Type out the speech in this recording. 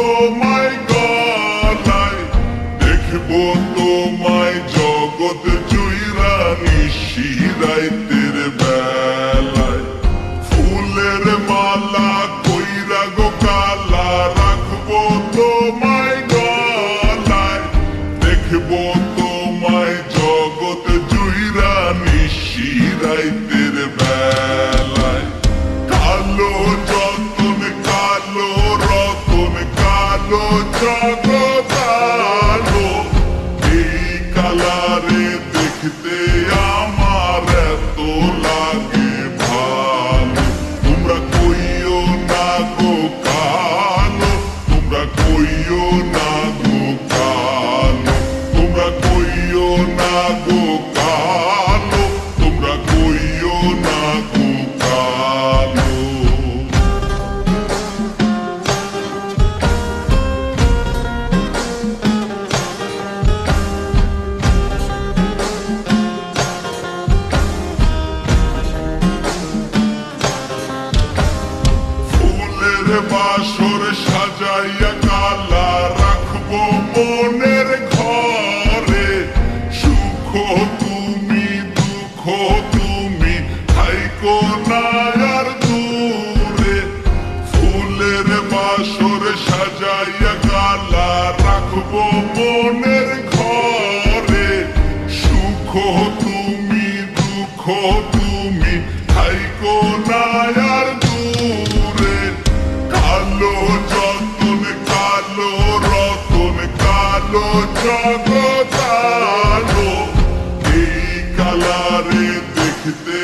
তোমায় গলায়, দেখবো তোমায় জগৎ জুইরা নিশি রাইতের বেলায়। ফুলের মালা কইরা গো কালা, রাখবো তোমায় গলায়, দেখবো তোমায় জগৎ জুইরা নিশি রাইতের বেলায়। কালো যতন কালো রতন কালো জগৎ আলো, এই কালারে দেখতে আমার এত লাগে ভালো। তোমরা কইও না গো কালো, তোমরা কইও না গো কালো, তোমরা কইও না গো কালো, তোমরা কইও না গো কালো। ফুলের বাসর সাজাইয়া কালা, রাখবো মনের ঘরে। সুখ তুমি দুঃখ তুমি, থাইকো না আর দূরে। ফুলের বাসর সাজাইয়া কালা, রাখবো মনের ঘরে। সুখ তুমি দুঃখ তুমি, থাইকো না আর দূরে। কালো যতন কালো রতন কালো জগৎ আলো, এই কালারে দেখতে